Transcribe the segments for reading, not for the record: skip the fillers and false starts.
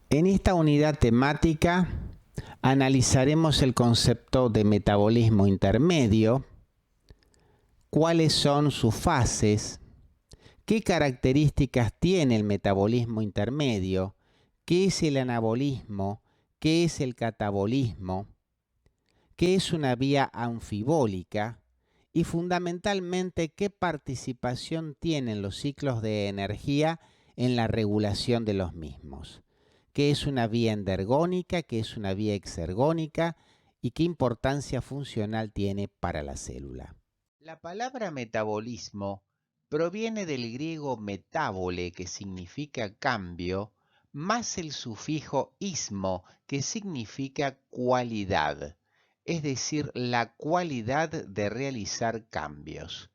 En esta unidad temática analizaremos el concepto de metabolismo intermedio, cuáles son sus fases, qué características tiene el metabolismo intermedio, qué es el anabolismo, qué es el catabolismo, qué es una vía anfibólica y fundamentalmente qué participación tienen los ciclos de energía en la regulación de los mismos. ¿Qué es una vía endergónica? ¿Qué es una vía exergónica? ¿Y qué importancia funcional tiene para la célula? La palabra metabolismo proviene del griego metábole, que significa cambio, más el sufijo ismo, que significa cualidad, es decir, la cualidad de realizar cambios.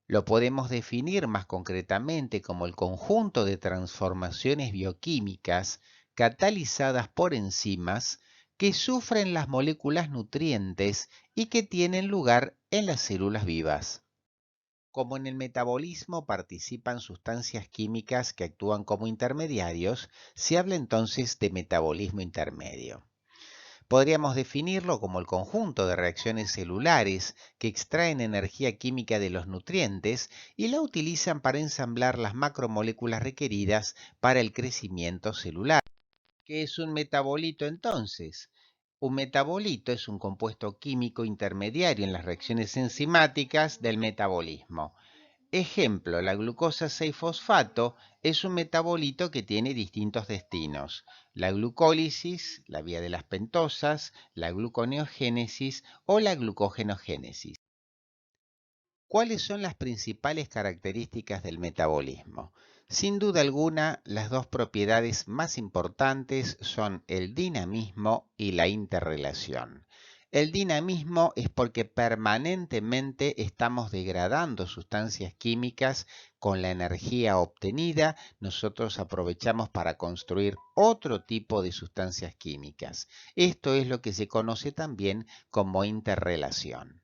Lo podemos definir más concretamente como el conjunto de transformaciones bioquímicas catalizadas por enzimas que sufren las moléculas nutrientes y que tienen lugar en las células vivas. Como en el metabolismo participan sustancias químicas que actúan como intermediarios, se habla entonces de metabolismo intermedio. Podríamos definirlo como el conjunto de reacciones celulares que extraen energía química de los nutrientes y la utilizan para ensamblar las macromoléculas requeridas para el crecimiento celular. ¿Qué es un metabolito entonces? Un metabolito es un compuesto químico intermediario en las reacciones enzimáticas del metabolismo. Ejemplo, la glucosa 6-fosfato es un metabolito que tiene distintos destinos: la glucólisis, la vía de las pentosas, la gluconeogénesis o la glucogenogénesis. ¿Cuáles son las principales características del metabolismo? Sin duda alguna, las dos propiedades más importantes son el dinamismo y la interrelación. El dinamismo es porque permanentemente estamos degradando sustancias químicas con la energía obtenida. Nosotros aprovechamos para construir otro tipo de sustancias químicas. Esto es lo que se conoce también como interrelación.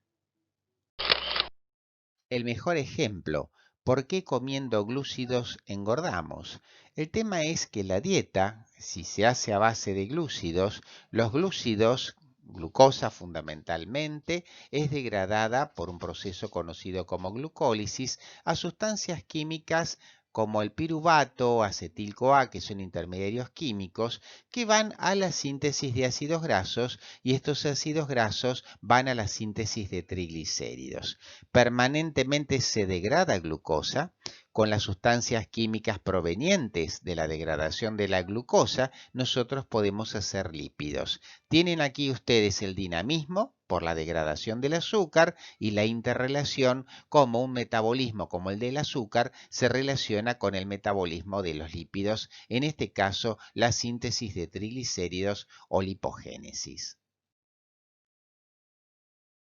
El mejor ejemplo: ¿por qué comiendo glúcidos engordamos? El tema es que la dieta, si se hace a base de glúcidos, los glúcidos, glucosa fundamentalmente, es degradada por un proceso conocido como glucólisis a sustancias químicas como el piruvato, acetil-CoA, que son intermediarios químicos, que van a la síntesis de ácidos grasos, y estos ácidos grasos van a la síntesis de triglicéridos. Permanentemente se degrada glucosa. Con las sustancias químicas provenientes de la degradación de la glucosa, nosotros podemos hacer lípidos. Tienen aquí ustedes el dinamismo por la degradación del azúcar y la interrelación, como un metabolismo como el del azúcar se relaciona con el metabolismo de los lípidos, en este caso la síntesis de triglicéridos o lipogénesis.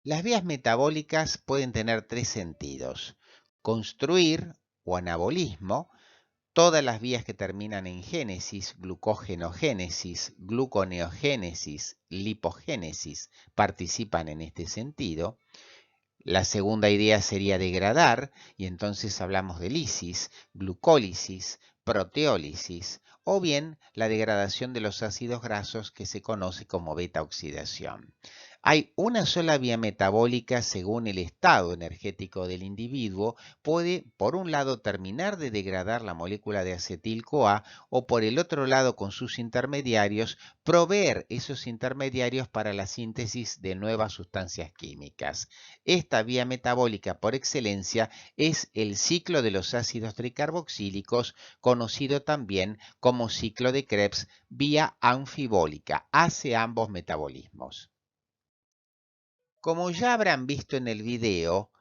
Las vías metabólicas pueden tener tres sentidos: construir o anabolismo. Todas las vías que terminan en génesis, glucogenogénesis, gluconeogénesis, lipogénesis, participan en este sentido. La segunda idea sería degradar, y entonces hablamos de lisis, glucólisis, proteólisis, o bien la degradación de los ácidos grasos, que se conoce como beta-oxidación. Hay una sola vía metabólica según el estado energético del individuo. Puede, por un lado, terminar de degradar la molécula de acetil-CoA, o por el otro lado, con sus intermediarios, proveer esos intermediarios para la síntesis de nuevas sustancias químicas. Esta vía metabólica por excelencia es el ciclo de los ácidos tricarboxílicos, conocido también como ciclo de Krebs, vía anfibólica, hace ambos metabolismos. Como ya habrán visto en el video,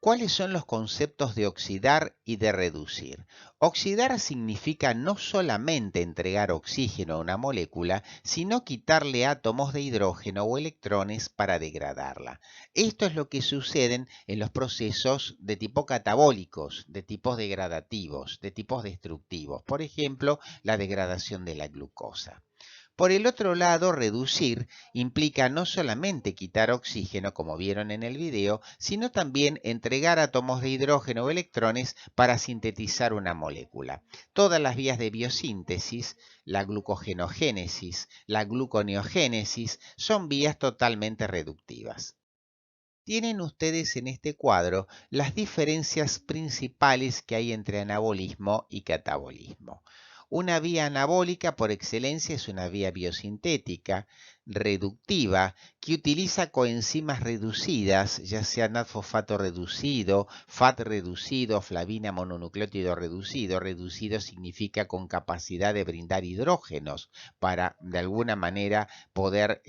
¿cuáles son los conceptos de oxidar y de reducir? Oxidar significa no solamente entregar oxígeno a una molécula, sino quitarle átomos de hidrógeno o electrones para degradarla. Esto es lo que sucede en los procesos de tipo catabólicos, de tipos degradativos, de tipos destructivos. Por ejemplo, la degradación de la glucosa. Por el otro lado, reducir implica no solamente quitar oxígeno, como vieron en el video, sino también entregar átomos de hidrógeno o electrones para sintetizar una molécula. Todas las vías de biosíntesis, la glucogenogénesis, la gluconeogénesis, son vías totalmente reductivas. Tienen ustedes en este cuadro las diferencias principales que hay entre anabolismo y catabolismo. Una vía anabólica por excelencia es una vía biosintética, reductiva, que utiliza coenzimas reducidas, ya sea NAD-fosfato reducido, FAT reducido, flavina mononucleótido reducido. Reducido significa con capacidad de brindar hidrógenos para de alguna manera poder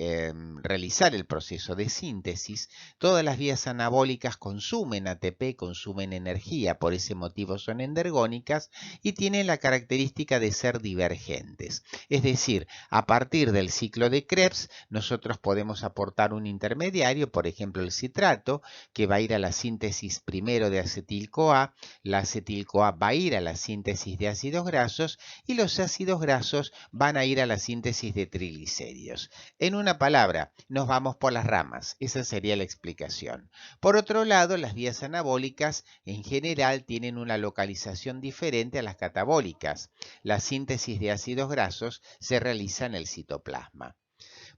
realizar el proceso de síntesis. Todas las vías anabólicas consumen ATP, consumen energía, por ese motivo son endergónicas y tienen la característica de ser divergentes. Es decir, a partir del ciclo de Krebs, nosotros podemos aportar un intermediario, por ejemplo el citrato, que va a ir a la síntesis primero de acetil-CoA, la acetil-CoA va a ir a la síntesis de ácidos grasos y los ácidos grasos van a ir a la síntesis de triglicéridos. En una palabra, nos vamos por las ramas, esa sería la explicación. Por otro lado, las vías anabólicas en general tienen una localización diferente a las catabólicas. La síntesis de ácidos grasos se realiza en el citoplasma.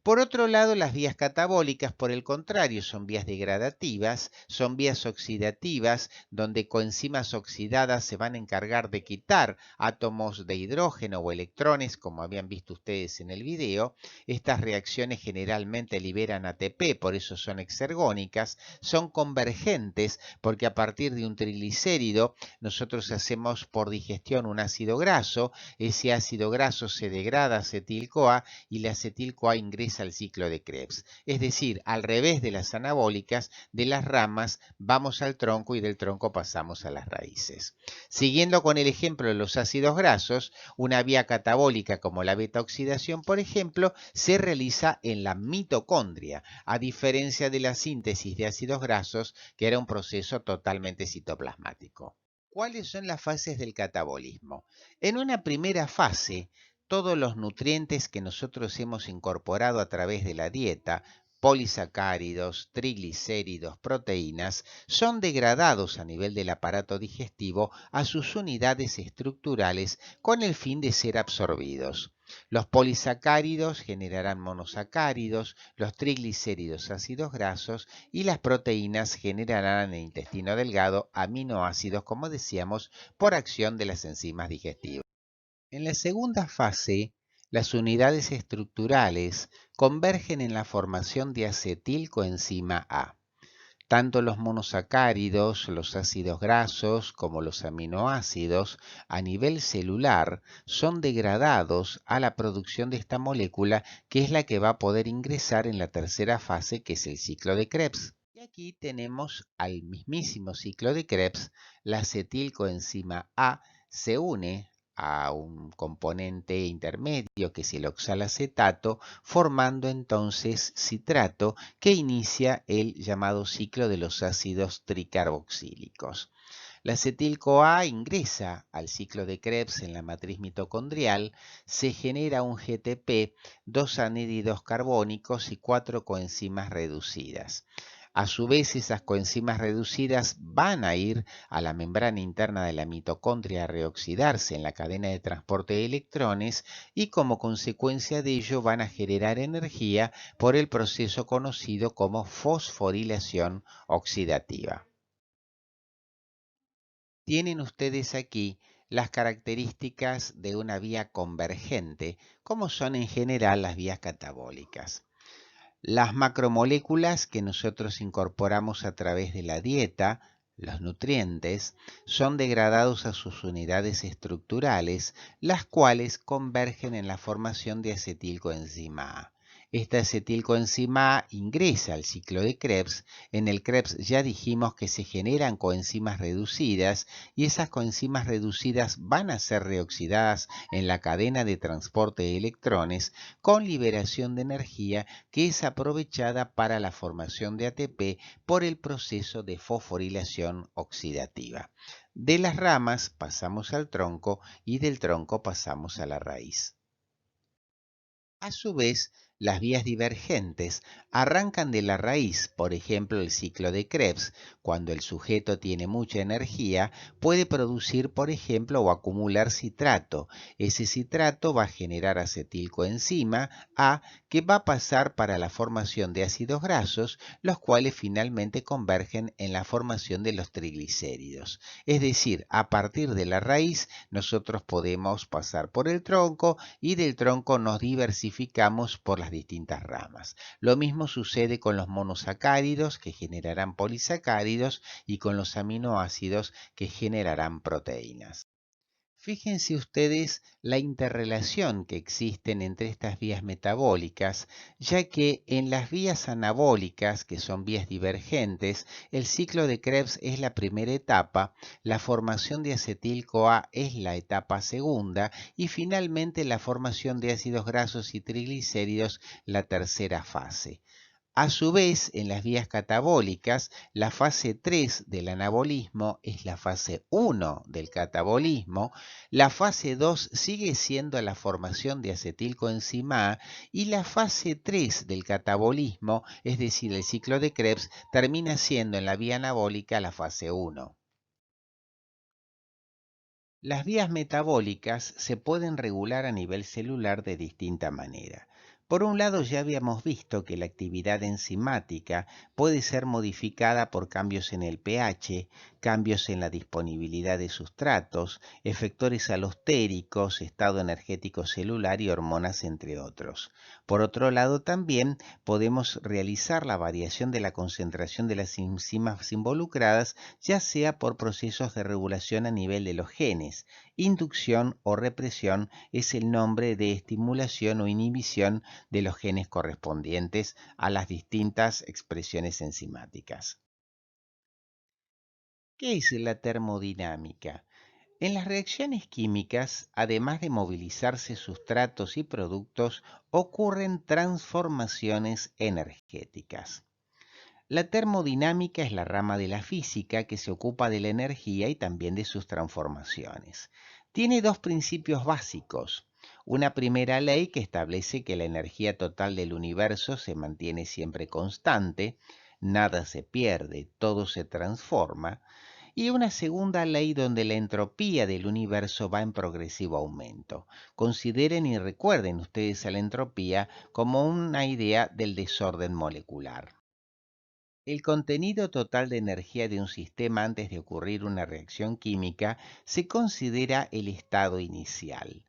Por otro lado, las vías catabólicas, por el contrario, son vías degradativas, son vías oxidativas, donde coenzimas oxidadas se van a encargar de quitar átomos de hidrógeno o electrones, como habían visto ustedes en el video. Estas reacciones generalmente liberan ATP, por eso son exergónicas, son convergentes, porque a partir de un triglicérido nosotros hacemos por digestión un ácido graso, ese ácido graso se degrada a acetil-CoA y la acetil-CoA ingresa al ciclo de Krebs. Es decir, al revés de las anabólicas, de las ramas vamos al tronco y del tronco pasamos a las raíces. Siguiendo con el ejemplo de los ácidos grasos, una vía catabólica como la beta-oxidación, por ejemplo, se realiza en la mitocondria, a diferencia de la síntesis de ácidos grasos, que era un proceso totalmente citoplasmático. ¿Cuáles son las fases del catabolismo? En una primera fase, todos los nutrientes que nosotros hemos incorporado a través de la dieta, polisacáridos, triglicéridos, proteínas, son degradados a nivel del aparato digestivo a sus unidades estructurales con el fin de ser absorbidos. Los polisacáridos generarán monosacáridos, los triglicéridos ácidos grasos y las proteínas generarán en el intestino delgado aminoácidos, como decíamos, por acción de las enzimas digestivas. En la segunda fase, las unidades estructurales convergen en la formación de acetilcoenzima A. Tanto los monosacáridos, los ácidos grasos como los aminoácidos a nivel celular son degradados a la producción de esta molécula, que es la que va a poder ingresar en la tercera fase, que es el ciclo de Krebs. Y aquí tenemos al mismísimo ciclo de Krebs. La acetilcoenzima A se une a un componente intermedio que es el oxalacetato, formando entonces citrato, que inicia el llamado ciclo de los ácidos tricarboxílicos. La acetil-CoA ingresa al ciclo de Krebs en la matriz mitocondrial, se genera un GTP, 2 anhídridos carbónicos y 4 coenzimas reducidas. A su vez, esas coenzimas reducidas van a ir a la membrana interna de la mitocondria a reoxidarse en la cadena de transporte de electrones y como consecuencia de ello van a generar energía por el proceso conocido como fosforilación oxidativa. Tienen ustedes aquí las características de una vía convergente, como son en general las vías catabólicas. Las macromoléculas que nosotros incorporamos a través de la dieta, los nutrientes, son degradados a sus unidades estructurales, las cuales convergen en la formación de acetilcoenzima A. Esta acetilcoenzima A ingresa al ciclo de Krebs. En el Krebs ya dijimos que se generan coenzimas reducidas y esas coenzimas reducidas van a ser reoxidadas en la cadena de transporte de electrones con liberación de energía que es aprovechada para la formación de ATP por el proceso de fosforilación oxidativa. De las ramas pasamos al tronco y del tronco pasamos a la raíz. A su vez, las vías divergentes arrancan de la raíz, por ejemplo, el ciclo de Krebs. Cuando el sujeto tiene mucha energía, puede producir, por ejemplo, o acumular citrato. Ese citrato va a generar acetilcoenzima A, que va a pasar para la formación de ácidos grasos, los cuales finalmente convergen en la formación de los triglicéridos. Es decir, a partir de la raíz, nosotros podemos pasar por el tronco y del tronco nos diversificamos por las distintas ramas. Lo mismo sucede con los monosacáridos que generarán polisacáridos y con los aminoácidos que generarán proteínas. Fíjense ustedes la interrelación que existen entre estas vías metabólicas, ya que en las vías anabólicas, que son vías divergentes, el ciclo de Krebs es la primera etapa, la formación de acetil-CoA es la etapa segunda y finalmente la formación de ácidos grasos y triglicéridos la tercera fase. A su vez, en las vías catabólicas, la fase 3 del anabolismo es la fase 1 del catabolismo, la fase 2 sigue siendo la formación de acetilcoenzima A y la fase 3 del catabolismo, es decir, el ciclo de Krebs, termina siendo en la vía anabólica la fase 1. Las vías metabólicas se pueden regular a nivel celular de distinta manera. Por un lado, ya habíamos visto que la actividad enzimática puede ser modificada por cambios en el pH, cambios en la disponibilidad de sustratos, efectores alostéricos, estado energético celular y hormonas, entre otros. Por otro lado, también podemos realizar la variación de la concentración de las enzimas involucradas, ya sea por procesos de regulación a nivel de los genes. Inducción o represión es el nombre de estimulación o inhibición de los genes correspondientes a las distintas expresiones enzimáticas. ¿Qué es la termodinámica? En las reacciones químicas, además de movilizarse sustratos y productos, ocurren transformaciones energéticas. La termodinámica es la rama de la física que se ocupa de la energía y también de sus transformaciones. Tiene dos principios básicos. Una primera ley que establece que la energía total del universo se mantiene siempre constante, nada se pierde, todo se transforma, y una segunda ley donde la entropía del universo va en progresivo aumento. Consideren y recuerden ustedes a la entropía como una idea del desorden molecular. El contenido total de energía de un sistema antes de ocurrir una reacción química se considera el estado inicial.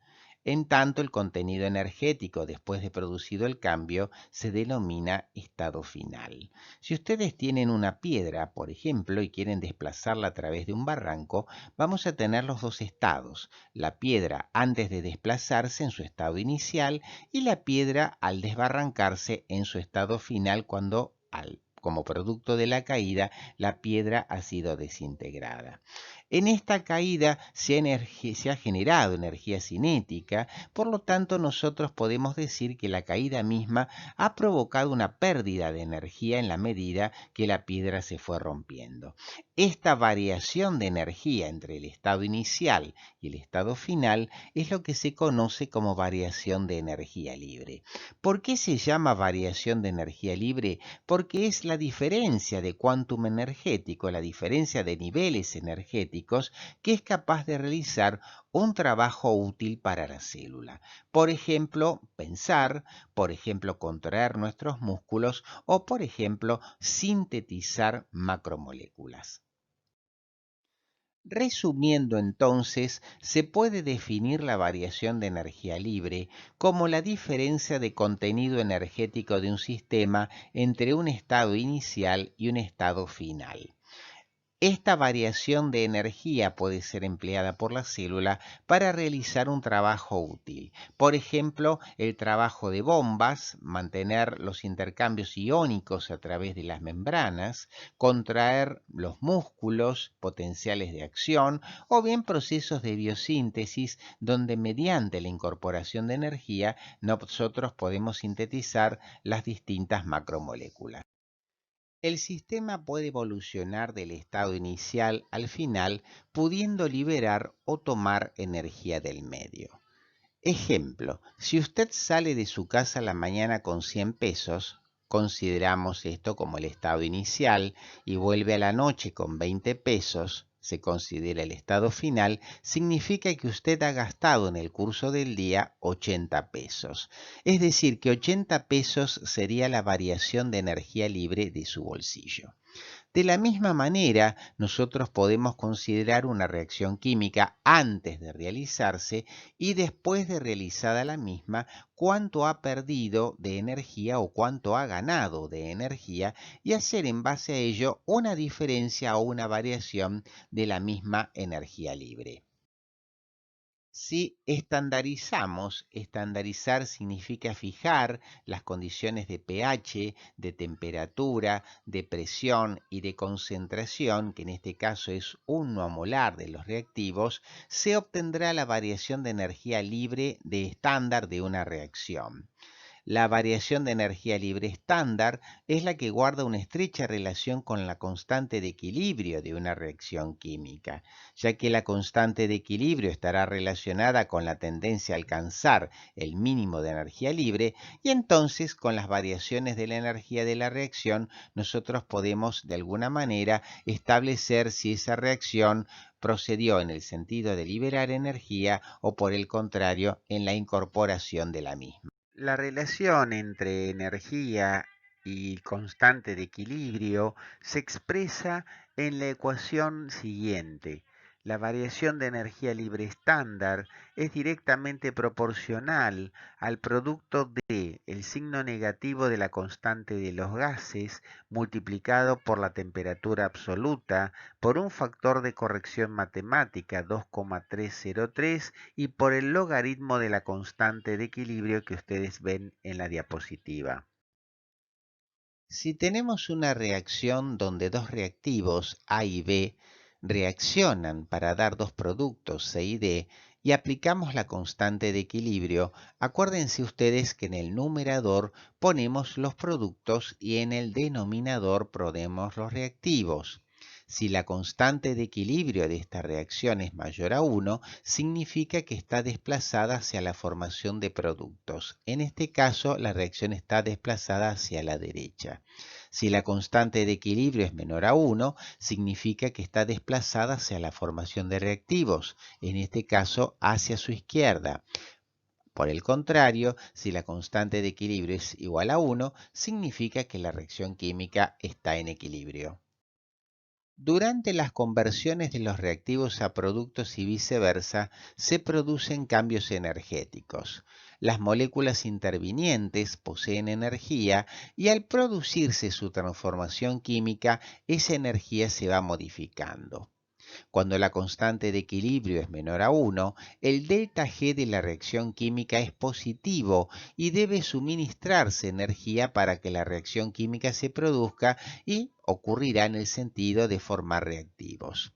En tanto, el contenido energético después de producido el cambio se denomina estado final. Si ustedes tienen una piedra, por ejemplo, y quieren desplazarla a través de un barranco, vamos a tener los dos estados, la piedra antes de desplazarse en su estado inicial y la piedra al desbarrancarse en su estado final cuando como producto de la caída, la piedra ha sido desintegrada. En esta caída se ha generado energía cinética, por lo tanto nosotros podemos decir que la caída misma ha provocado una pérdida de energía en la medida que la piedra se fue rompiendo. Esta variación de energía entre el estado inicial y el estado final es lo que se conoce como variación de energía libre. ¿Por qué se llama variación de energía libre? Porque es la diferencia de quantum energético, la diferencia de niveles energéticos que es capaz de realizar un trabajo útil para la célula. Por ejemplo, pensar, por ejemplo, contraer nuestros músculos o, por ejemplo, sintetizar macromoléculas. Resumiendo entonces, se puede definir la variación de energía libre como la diferencia de contenido energético de un sistema entre un estado inicial y un estado final. Esta variación de energía puede ser empleada por la célula para realizar un trabajo útil. Por ejemplo, el trabajo de bombas, mantener los intercambios iónicos a través de las membranas, contraer los músculos, potenciales de acción, o bien procesos de biosíntesis donde mediante la incorporación de energía nosotros podemos sintetizar las distintas macromoléculas. El sistema puede evolucionar del estado inicial al final, pudiendo liberar o tomar energía del medio. Ejemplo, si usted sale de su casa a la mañana con 100 pesos, consideramos esto como el estado inicial, y vuelve a la noche con 20 pesos, se considera el estado final, significa que usted ha gastado en el curso del día 80 pesos. Es decir, que 80 pesos sería la variación de energía libre de su bolsillo. De la misma manera, nosotros podemos considerar una reacción química antes de realizarse y después de realizada la misma, cuánto ha perdido de energía o cuánto ha ganado de energía y hacer en base a ello una diferencia o una variación de la misma energía libre. Si estandarizamos, estandarizar significa fijar las condiciones de pH, de temperatura, de presión y de concentración, que en este caso es 1 molar de los reactivos, se obtendrá la variación de energía libre de estándar de una reacción. La variación de energía libre estándar es la que guarda una estrecha relación con la constante de equilibrio de una reacción química, ya que la constante de equilibrio estará relacionada con la tendencia a alcanzar el mínimo de energía libre y entonces con las variaciones de la energía de la reacción nosotros podemos de alguna manera establecer si esa reacción procedió en el sentido de liberar energía o por el contrario en la incorporación de la misma. La relación entre energía y constante de equilibrio se expresa en la ecuación siguiente. La variación de energía libre estándar es directamente proporcional al producto de el signo negativo de la constante de los gases multiplicado por la temperatura absoluta por un factor de corrección matemática 2,303 y por el logaritmo de la constante de equilibrio que ustedes ven en la diapositiva. Si tenemos una reacción donde dos reactivos A y B reaccionan para dar dos productos C y D y aplicamos la constante de equilibrio, acuérdense ustedes que en el numerador ponemos los productos y en el denominador ponemos los reactivos. Si la constante de equilibrio de esta reacción es mayor a 1, significa que está desplazada hacia la formación de productos. En este caso, la reacción está desplazada hacia la derecha. Si la constante de equilibrio es menor a 1, significa que está desplazada hacia la formación de reactivos, en este caso hacia su izquierda. Por el contrario, si la constante de equilibrio es igual a 1, significa que la reacción química está en equilibrio. Durante las conversiones de los reactivos a productos y viceversa, se producen cambios energéticos. Las moléculas intervinientes poseen energía y al producirse su transformación química, esa energía se va modificando. Cuando la constante de equilibrio es menor a 1, el delta G de la reacción química es positivo y debe suministrarse energía para que la reacción química se produzca y ocurrirá en el sentido de formar reactivos.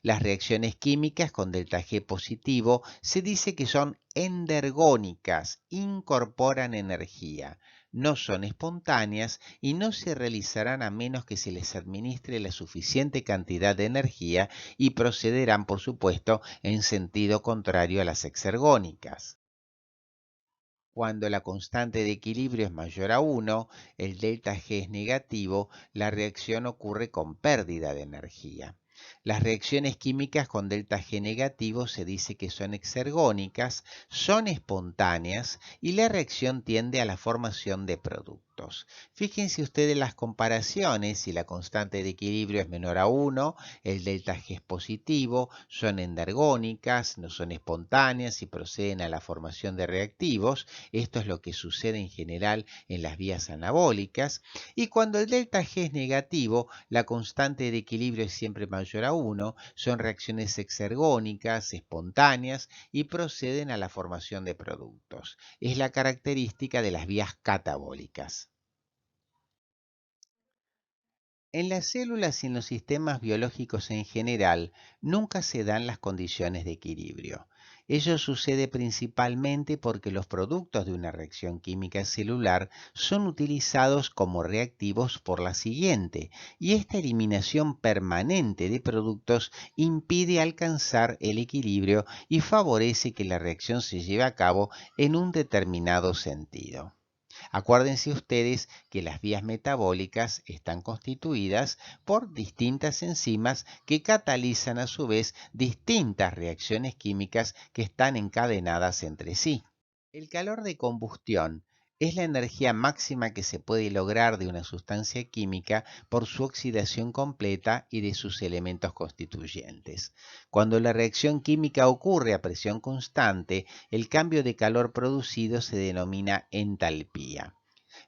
Las reacciones químicas con delta G positivo se dice que son endergónicas, incorporan energía, no son espontáneas y no se realizarán a menos que se les administre la suficiente cantidad de energía y procederán, por supuesto, en sentido contrario a las exergónicas. Cuando la constante de equilibrio es mayor a 1, el delta G es negativo, la reacción ocurre con pérdida de energía. Las reacciones químicas con delta G negativo se dice que son exergónicas, son espontáneas y la reacción tiende a la formación de productos. Fíjense ustedes las comparaciones, si la constante de equilibrio es menor a 1, el delta G es positivo, son endergónicas, no son espontáneas y proceden a la formación de reactivos. Esto es lo que sucede en general en las vías anabólicas. Y cuando el delta G es negativo, la constante de equilibrio es siempre mayor a 1, son reacciones exergónicas, espontáneas y proceden a la formación de productos. Es la característica de las vías catabólicas. En las células y en los sistemas biológicos en general, nunca se dan las condiciones de equilibrio. Ello sucede principalmente porque los productos de una reacción química celular son utilizados como reactivos por la siguiente, y esta eliminación permanente de productos impide alcanzar el equilibrio y favorece que la reacción se lleve a cabo en un determinado sentido. Acuérdense ustedes que las vías metabólicas están constituidas por distintas enzimas que catalizan a su vez distintas reacciones químicas que están encadenadas entre sí. El calor de combustión es la energía máxima que se puede lograr de una sustancia química por su oxidación completa y de sus elementos constituyentes. Cuando la reacción química ocurre a presión constante, el cambio de calor producido se denomina entalpía.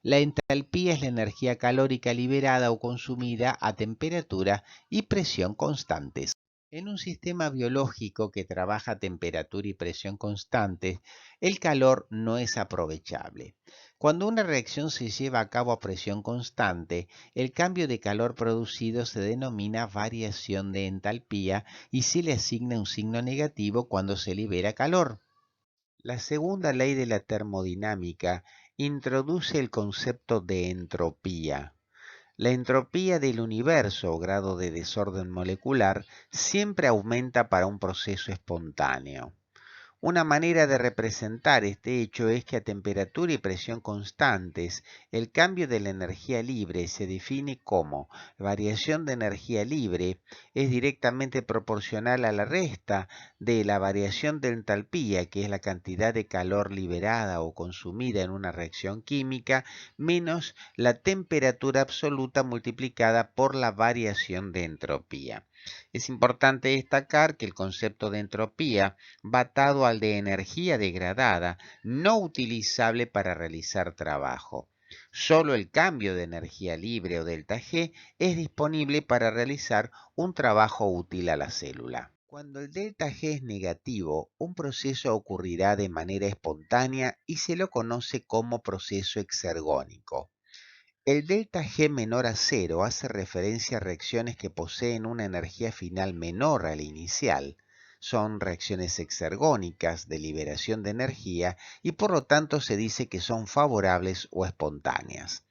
La entalpía es la energía calórica liberada o consumida a temperatura y presión constantes. En un sistema biológico que trabaja a temperatura y presión constantes, el calor no es aprovechable. Cuando una reacción se lleva a cabo a presión constante, el cambio de calor producido se denomina variación de entalpía y se le asigna un signo negativo cuando se libera calor. La segunda ley de la termodinámica introduce el concepto de entropía. La entropía del universo o grado de desorden molecular siempre aumenta para un proceso espontáneo. Una manera de representar este hecho es que a temperatura y presión constantes, el cambio de la energía libre se define como variación de energía libre es directamente proporcional a la resta de la variación de entalpía, que es la cantidad de calor liberada o consumida en una reacción química, menos la temperatura absoluta multiplicada por la variación de entropía. Es importante destacar que el concepto de entropía va atado al de energía degradada, no utilizable para realizar trabajo. Solo el cambio de energía libre o delta G es disponible para realizar un trabajo útil a la célula. Cuando el delta G es negativo, un proceso ocurrirá de manera espontánea y se lo conoce como proceso exergónico. El delta G menor a cero hace referencia a reacciones que poseen una energía final menor a la inicial. Son reacciones exergónicas de liberación de energía y por lo tanto se dice que son favorables o espontáneas.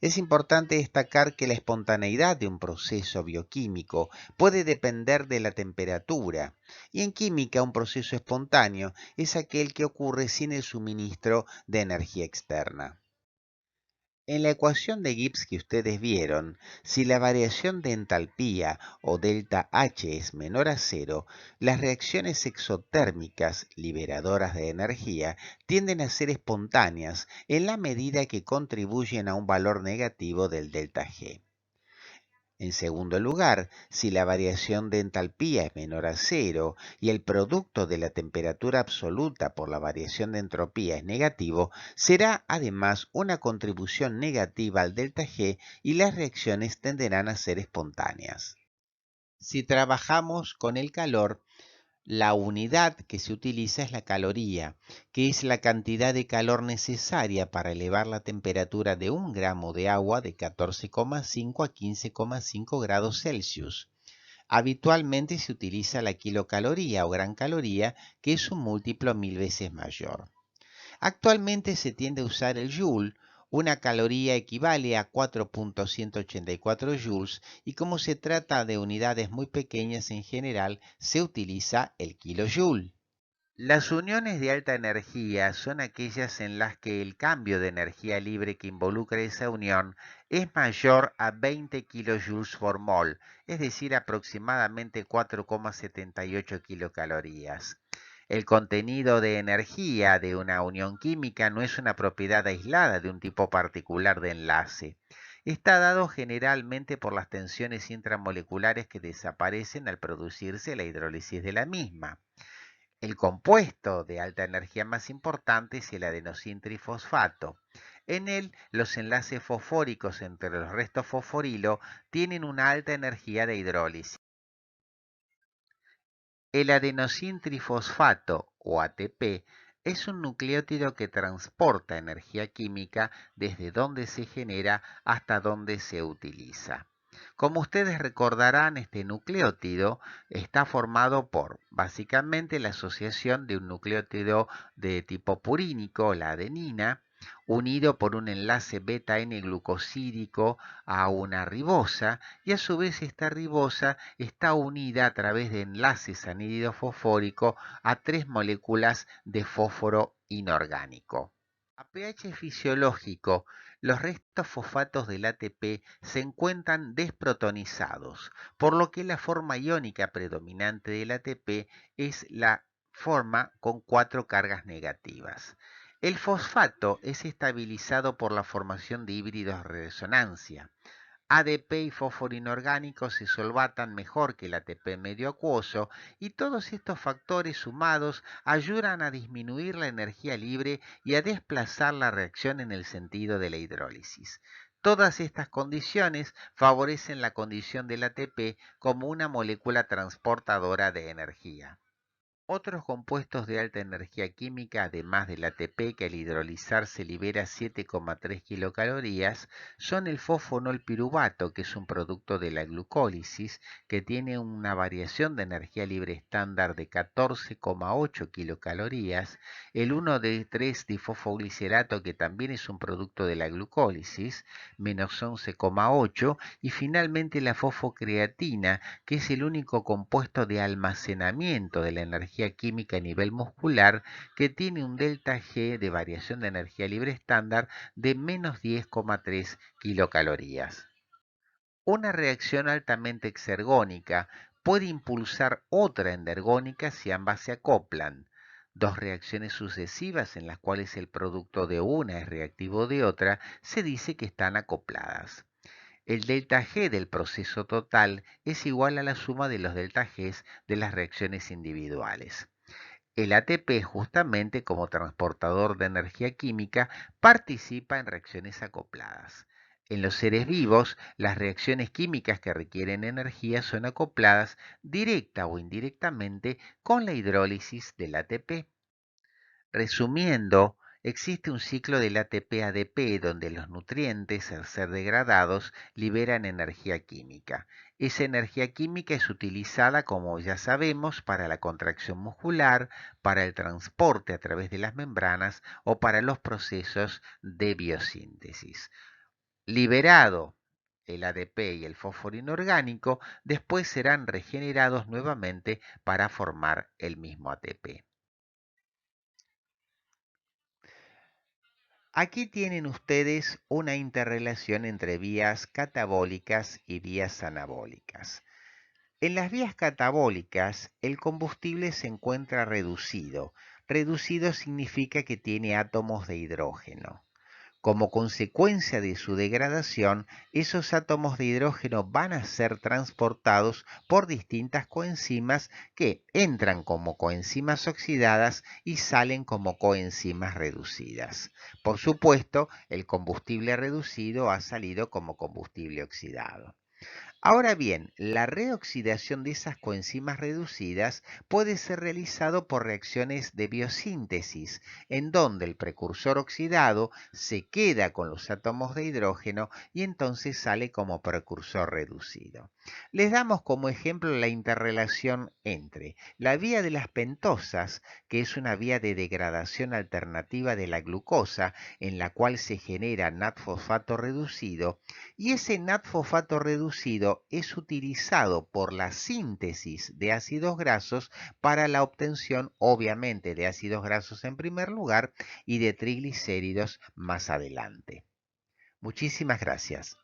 Es importante destacar que la espontaneidad de un proceso bioquímico puede depender de la temperatura, y en química un proceso espontáneo es aquel que ocurre sin el suministro de energía externa. En la ecuación de Gibbs que ustedes vieron, si la variación de entalpía o delta H es menor a cero, las reacciones exotérmicas liberadoras de energía tienden a ser espontáneas en la medida que contribuyen a un valor negativo del delta G. En segundo lugar, si la variación de entalpía es menor a cero y el producto de la temperatura absoluta por la variación de entropía es negativo, será además una contribución negativa al delta G y las reacciones tenderán a ser espontáneas. Si trabajamos con el calor, la unidad que se utiliza es la caloría, que es la cantidad de calor necesaria para elevar la temperatura de 1 gramo de agua de 14,5 a 15,5 grados Celsius. Habitualmente se utiliza la kilocaloría o gran caloría, que es un múltiplo 1000 veces mayor. Actualmente se tiende a usar el joule. Una caloría equivale a 4.184 joules y como se trata de unidades muy pequeñas en general, se utiliza el kilojoule. Las uniones de alta energía son aquellas en las que el cambio de energía libre que involucra esa unión es mayor a 20 kilojoules por mol, es decir, aproximadamente 4,78 kilocalorías. El contenido de energía de una unión química no es una propiedad aislada de un tipo particular de enlace. Está dado generalmente por las tensiones intramoleculares que desaparecen al producirse la hidrólisis de la misma. El compuesto de alta energía más importante es el adenosintrifosfato. En él, los enlaces fosfóricos entre los restos fosforilo tienen una alta energía de hidrólisis. El adenosintrifosfato, o ATP, es un nucleótido que transporta energía química desde donde se genera hasta donde se utiliza. Como ustedes recordarán, este nucleótido está formado por básicamente la asociación de un nucleótido de tipo purínico, la adenina, unido por un enlace beta-N glucosídico a una ribosa, y a su vez esta ribosa está unida a través de enlaces anhídrido fosfórico a tres moléculas de fósforo inorgánico. A pH fisiológico, los restos fosfatos del ATP se encuentran desprotonizados, por lo que la forma iónica predominante del ATP es la forma con 4 cargas negativas. El fosfato es estabilizado por la formación de híbridos de resonancia. ADP y fósforo inorgánico se solvatan mejor que el ATP medio acuoso, y todos estos factores sumados ayudan a disminuir la energía libre y a desplazar la reacción en el sentido de la hidrólisis. Todas estas condiciones favorecen la condición del ATP como una molécula transportadora de energía. Otros compuestos de alta energía química, además del ATP, que al hidrolizarse libera 7,3 kilocalorías, son el fosfonolpiruvato, que es un producto de la glucólisis, que tiene una variación de energía libre estándar de 14,8 kilocalorías, el 1,3-difosfoglicerato, que también es un producto de la glucólisis, menos 11,8, y finalmente la fosfocreatina, que es el único compuesto de almacenamiento de la energía química a nivel muscular, que tiene un delta G de variación de energía libre estándar de menos 10,3 kilocalorías. Una reacción altamente exergónica puede impulsar otra endergónica si ambas se acoplan. Dos reacciones sucesivas en las cuales el producto de una es reactivo de otra se dice que están acopladas. El delta G del proceso total es igual a la suma de los delta Gs de las reacciones individuales. El ATP, justamente como transportador de energía química, participa en reacciones acopladas. En los seres vivos, las reacciones químicas que requieren energía son acopladas directa o indirectamente con la hidrólisis del ATP. Resumiendo, existe un ciclo del ATP-ADP donde los nutrientes, al ser degradados, liberan energía química. Esa energía química es utilizada, como ya sabemos, para la contracción muscular, para el transporte a través de las membranas o para los procesos de biosíntesis. Liberado el ADP y el fósforo inorgánico, después serán regenerados nuevamente para formar el mismo ATP. Aquí tienen ustedes una interrelación entre vías catabólicas y vías anabólicas. En las vías catabólicas, el combustible se encuentra reducido. Reducido significa que tiene átomos de hidrógeno. Como consecuencia de su degradación, esos átomos de hidrógeno van a ser transportados por distintas coenzimas que entran como coenzimas oxidadas y salen como coenzimas reducidas. Por supuesto, el combustible reducido ha salido como combustible oxidado. Ahora bien, la reoxidación de esas coenzimas reducidas puede ser realizado por reacciones de biosíntesis, en donde el precursor oxidado se queda con los átomos de hidrógeno y entonces sale como precursor reducido. Les damos como ejemplo la interrelación entre la vía de las pentosas, que es una vía de degradación alternativa de la glucosa, en la cual se genera NAD-fosfato reducido, y ese NAD-fosfato reducido es utilizado por la síntesis de ácidos grasos para la obtención, obviamente, de ácidos grasos en primer lugar y de triglicéridos más adelante. Muchísimas gracias.